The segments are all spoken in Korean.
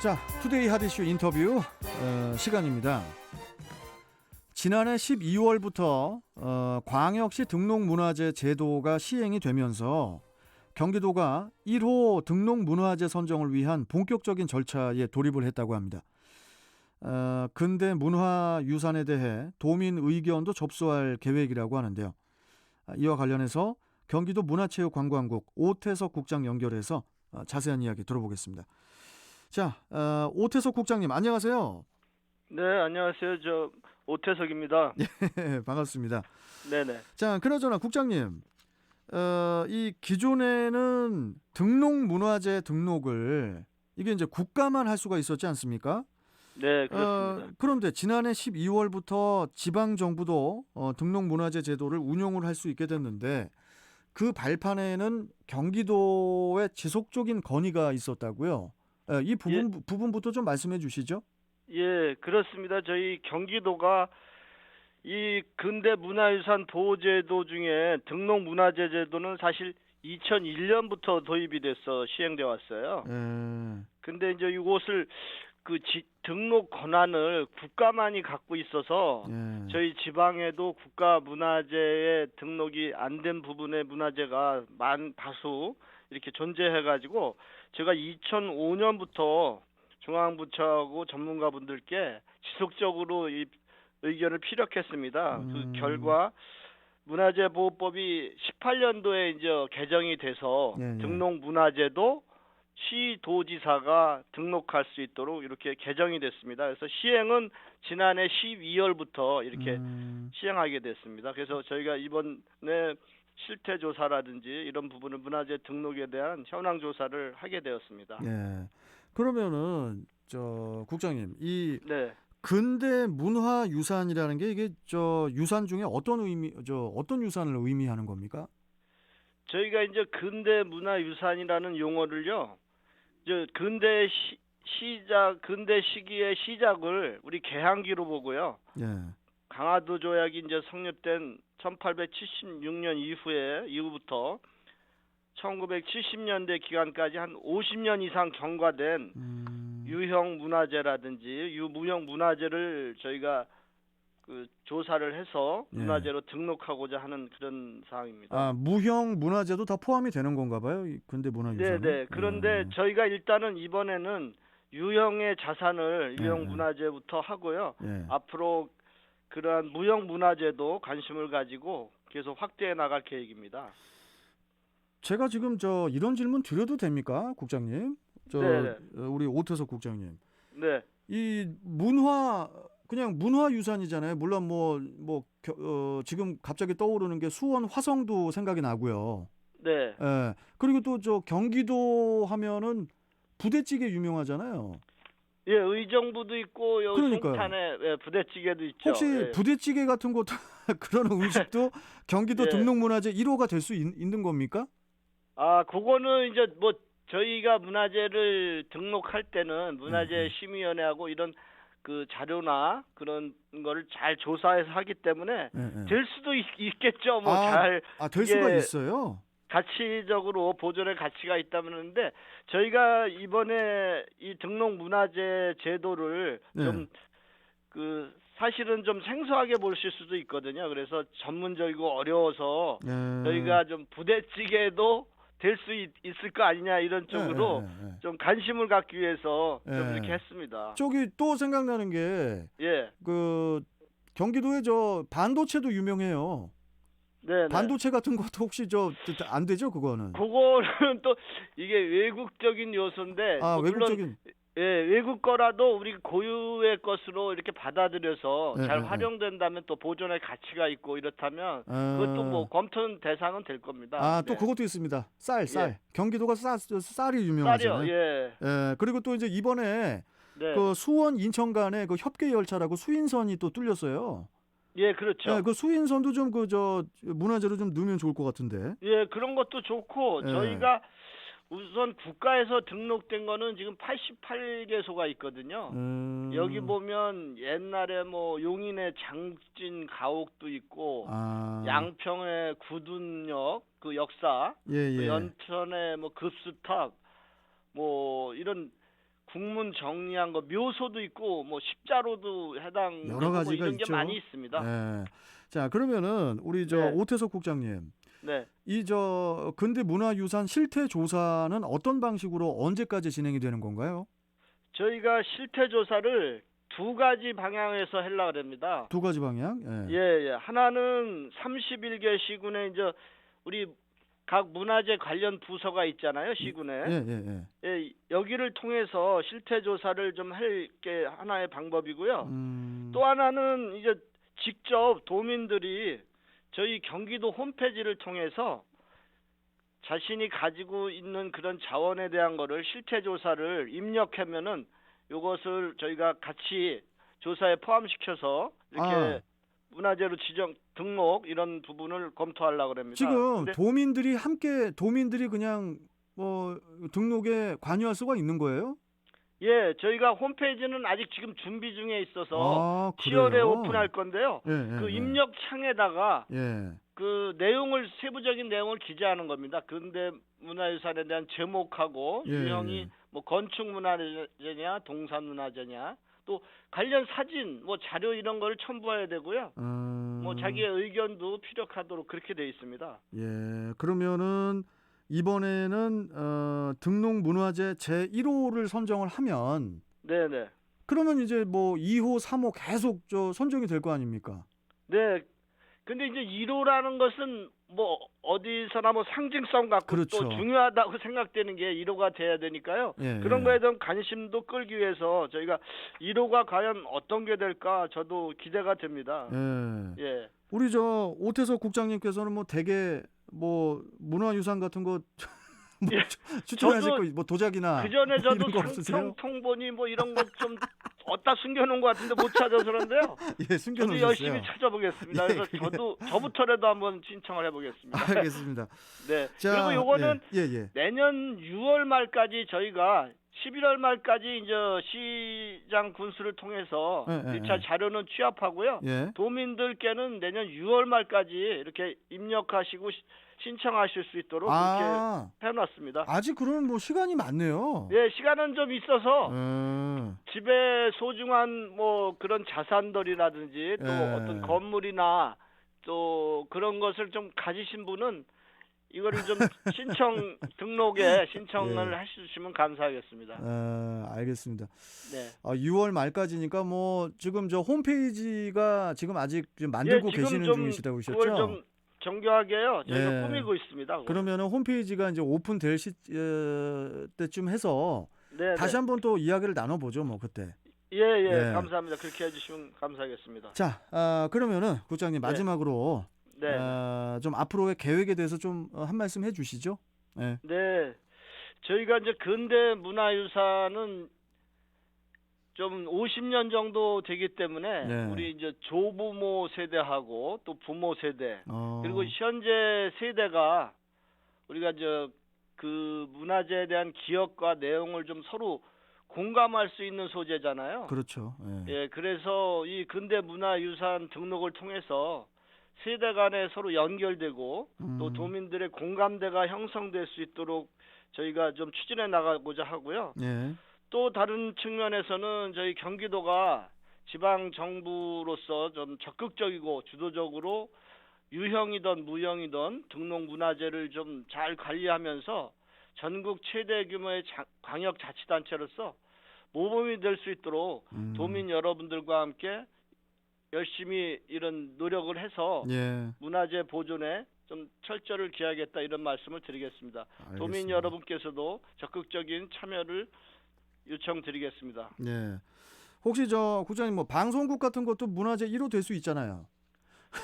자, 투데이 핫이슈 인터뷰 시간입니다. 지난해 12월부터 광역시 등록문화재 제도가 시행이 되면서 경기도가 1호 등록문화재 선정을 위한 본격적인 절차에 돌입을 했다고 합니다. 근대 문화유산에 대해 도민 의견도 접수할 계획이라고 하는데요. 이와 관련해서 경기도 문화체육관광국 오태석 국장 연결해서 자세한 이야기 들어보겠습니다. 자, 오태석 국장님 안녕하세요. 네, 안녕하세요. 저 오태석입니다. 네, 반갑습니다. 네네. 자, 그나저나 국장님, 이 기존에는 등록문화재 등록을 이게 이제 국가만 할 수가 있었지 않습니까? 네, 그렇습니다. 그런데 지난해 12월부터 지방 정부도 등록문화재 제도를 운용을 할 수 있게 됐는데 그 발판에는 경기도의 지속적인 건의가 있었다고요. 이 부분부터 좀 말씀해 주시죠. 예, 그렇습니다. 저희 경기도가 이 근대 문화유산 보호제도 중에 등록문화재 제도는 사실 2001년부터 도입이 돼서 시행되어 왔어요. 근데 이제 이곳을 등록 권한을 국가만이 갖고 있어서 저희 지방에도 국가 문화재에 등록이 안 된 부분의 문화재가 다수 이렇게 존재해가지고 제가 2005년부터 중앙부처하고 전문가분들께 지속적으로 이 의견을 피력했습니다. 그 결과 문화재보호법이 18년도에 이제 개정이 돼서 등록 문화재도 시도지사가 등록할 수 있도록 이렇게 개정이 됐습니다. 그래서 시행은 지난해 12월부터 이렇게 시행하게 됐습니다. 그래서 저희가 이번에 실태 조사라든지 이런 부분을 문화재 등록에 대한 현황 조사를 하게 되었습니다. 네. 그러면은 국장님, 이 네. 근대 문화유산이라는 게 이게 유산 중에 어떤 유산을 의미하는 겁니까? 저희가 이제 근대 문화유산이라는 용어를요. 근대 시기의 시작을 우리 개항기로 보고요. 예. 강화도 조약이 이제 성립된 1876년 이후부터 1970년대 기간까지 한 50년 이상 경과된 유형 문화재라든지 유무형 문화재를 저희가 조사를 해서 문화재로 등록하고자 하는 그런 사항입니다. 아, 무형 문화재도 다 포함이 되는 건가 봐요. 이 근대 문화유산은. 네. 그런데 저희가 일단은 이번에는 유형의 자산을 유형 문화재부터 하고요. 앞으로 그러한 무형 문화재도 관심을 가지고 계속 확대해 나갈 계획입니다. 제가 지금 이런 질문 드려도 됩니까, 국장님? 우리 오태석 국장님. 네. 이 그냥 문화유산이잖아요. 물론 지금 갑자기 떠오르는 게 수원 화성도 생각이 나고요. 네. 그리고 또 경기도 하면은 부대찌개 유명하잖아요. 예, 의정부도 있고 여기 그러니까요. 송탄에 부대찌개도 있죠. 혹시 부대찌개 같은 것도 그런 음식도 경기도 등록문화재 1호가 될 수 있는 겁니까? 아, 그거는 이제 저희가 문화재를 등록할 때는 문화재 심의위원회하고 이런 자료나 그런 거를 잘 조사해서 하기 때문에 될 수도 있겠죠. 될 수가 있어요. 가치적으로 보존의 가치가 있다면 하는데 저희가 이번에 이 등록문화재 제도를 사실은 좀 생소하게 보실 수도 있거든요. 그래서 전문적이고 어려워서 저희가 좀 부대찌개도 될 수 있을 거 아니냐 이런 쪽으로 좀 관심을 갖기 위해서 좀 이렇게 했습니다. 저기 또 생각나는 게 경기도에 반도체도 유명해요. 네. 반도체 같은 것도 혹시 안 되죠, 그거는? 그거는 또 이게 외국적인 요소인데 외국적인. 외국 거라도 우리 고유의 것으로 이렇게 받아들여서 잘 활용된다면 또 보존의 가치가 있고 이렇다면 그것도 검토 대상은 될 겁니다. 또 그것도 있습니다. 쌀. 경기도가 쌀이 유명하잖아요. 쌀이요. 그리고 또 이제 이번에 그 수원 인천 간에 그 협계 열차라고 수인선이 또 뚫렸어요. 예, 그렇죠. 그 수인선도 좀 문화재로 좀 넣으면 좋을 것 같은데. 예, 그런 것도 좋고 저희가 우선 국가에서 등록된 거는 지금 88개소가 있거든요. 여기 보면 옛날에 용인의 장진 가옥도 있고 양평의 구둔역 그 역사, 연천의 급수탑 이런 국문 정리한 거 묘소도 있고 뭐 십자로도 해당 여러 뭐 가지가 이런 게 있죠. 많이 있습니다. 예. 자, 그러면은 우리 저 네. 오태석 국장님, 네. 이 저 근대 문화유산 실태 조사는 어떤 방식으로 언제까지 진행이 되는 건가요? 저희가 실태 조사를 두 가지 방향에서 하려고 합니다. 두 가지 방향. 예, 예. 하나는 31개 시군에 이제 우리 각 문화재 관련 부서가 있잖아요, 시군에. 예, 예, 예. 예, 여기를 통해서 실태 조사를 좀 할 게 하나의 방법이고요. 또 하나는 이제 직접 도민들이 저희 경기도 홈페이지를 통해서 자신이 가지고 있는 그런 자원에 대한 거를 실태 조사를 입력하면은 요것을 저희가 같이 조사에 포함시켜서 이렇게 아. 문화재로 지정 등록 이런 부분을 검토하려고 합니다. 지금 근데 도민들이 그냥 뭐 등록에 관여할 수가 있는 거예요? 예, 저희가 홈페이지는 아직 지금 준비 중에 있어서 아, 10월에 그래요? 오픈할 건데요. 예, 예, 그 예. 입력 창에다가 예. 그 내용을 세부적인 내용을 기재하는 겁니다. 근대 문화유산에 대한 제목하고 예, 유형이 예. 뭐 건축 문화재냐, 동산 문화재냐, 또 관련 사진, 뭐 자료 이런 거를 첨부해야 되고요. 뭐 자기의 의견도 피력하도록 그렇게 돼 있습니다. 예. 그러면은 이번에는 등록 문화재 제 1호를 선정을 하면 네, 네. 그러면 이제 뭐 2호, 3호 계속 저 선정이 될 거 아닙니까? 네. 근데 이제 1호라는 것은 뭐 어디서나 뭐 상징성 갖고 그렇죠. 또 중요하다고 생각되는 게 1호가 돼야 되니까요. 예, 그런 예. 거에 대한 관심도 끌기 위해서 저희가 1호가 과연 어떤 게 될까 저도 기대가 됩니다. 예. 예. 우리 저 오태석 국장님께서는 뭐 되게 뭐 문화유산 같은 거 뭐 예. 추천하실 저도 거 뭐 도자기나 그 전에 뭐 저도 이런 거 없으세요? 상평 통보니 뭐 이런 것 좀 어디다 숨겨놓은 것 같은데 못 찾아서 그런데요. 예, 숨겨 저도 열심히 놓으셨어요. 찾아보겠습니다. 예, 그래서 그게- 저부터라도 한번 신청을 해보겠습니다. 알겠습니다. 네. 자, 그리고 요거는 예, 예. 내년 6월 말까지 저희가 11월 말까지 이제 시장 군수를 통해서 예, 예, 1차 예. 자료는 취합하고요. 예. 도민들께는 내년 6월 말까지 이렇게 입력하시고 신청하실 수 있도록 아, 그렇게 해놨습니다. 아직 그러면 뭐 시간이 많네요. 예, 시간은 좀 있어서 음, 집에 소중한 뭐 그런 자산들이라든지 또 예. 어떤 건물이나 또 그런 것을 좀 가지신 분은 이거를 좀 등록에 신청을 예. 해주시면 감사하겠습니다. 알겠습니다. 네. 6월 말까지니까 뭐 지금 저 홈페이지가 지금 아직 좀 만들고 지금 계시는 좀 중이시다고 그걸 그러셨죠? 좀 정교하게요. 저희가 예. 꾸미고 있습니다. 그거. 그러면은 홈페이지가 이제 오픈될 때쯤 해서 네, 다시 네. 한번 또 이야기를 나눠보죠, 뭐 그때. 예, 예, 예. 감사합니다. 그렇게 해주시면 감사하겠습니다. 자, 그러면은 국장님 네. 마지막으로 네, 좀 앞으로의 계획에 대해서 좀 한 말씀 해주시죠. 예. 네. 저희가 이제 근대 문화유산은 좀 50년 정도 되기 때문에 네. 우리 이제 조부모 세대하고 또 부모 세대 그리고 어, 현재 세대가 우리가 그 문화재에 대한 기억과 내용을 좀 서로 공감할 수 있는 소재잖아요. 그렇죠. 예. 예, 그래서 이 근대 문화유산 등록을 통해서 세대 간에 서로 연결되고 또 도민들의 공감대가 형성될 수 있도록 저희가 좀 추진해 나가고자 하고요. 예. 또 다른 측면에서는 저희 경기도가 지방 정부로서 좀 적극적이고 주도적으로 유형이든 무형이든 등록 문화재를 좀 잘 관리하면서 전국 최대 규모의 광역 자치단체로서 모범이 될 수 있도록 도민 여러분들과 함께 열심히 이런 노력을 해서 예. 문화재 보존에 좀 철저를 기하겠다 이런 말씀을 드리겠습니다. 알겠습니다. 도민 여러분께서도 적극적인 참여를 요청드리겠습니다. 예. 혹시 저 국장님 뭐 방송국 같은 것도 문화재 1호 될 수 있잖아요.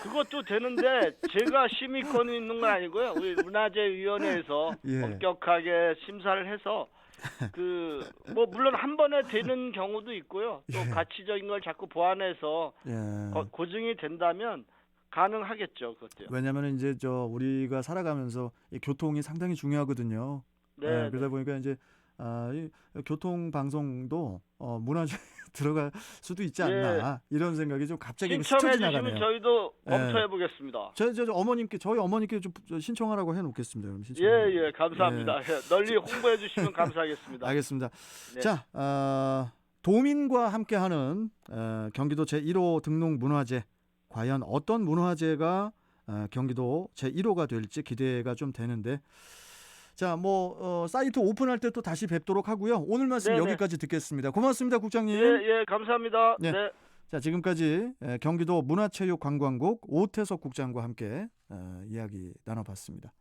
그것도 되는데 제가 심의권이 있는 건 아니고요. 우리 문화재위원회에서 예. 엄격하게 심사를 해서 뭐 물론 한 번에 되는 경우도 있고요. 또 예. 가치적인 걸 자꾸 보완해서 예. 고증이 된다면 가능하겠죠, 그것도요. 왜냐하면 이제 저 우리가 살아가면서 이 교통이 상당히 중요하거든요. 네, 그러다 보니까 이제 이 교통 방송도 문화재 들어갈 수도 있지 않나 이런 생각이 좀 갑자기 스쳐 신청해 지나가네요. 주시면 저희도 예. 검토해 보겠습니다. 저희 어머님께 좀 신청하라고 해놓겠습니다. 그럼 신청. 예, 감사합니다. 예, 널리 홍보해 주시면 감사하겠습니다. 알겠습니다. 네. 자, 도민과 함께하는 경기도 제1호 등록 문화재, 과연 어떤 문화재가 경기도 제1호가 될지 기대가 좀 되는데, 자, 사이트 오픈할 때 또 다시 뵙도록 하고요. 오늘 말씀 네네. 여기까지 듣겠습니다. 고맙습니다, 국장님. 예, 감사합니다. 네. 네. 자, 지금까지 경기도 문화체육관광국 오태석 국장과 함께 이야기 나눠봤습니다.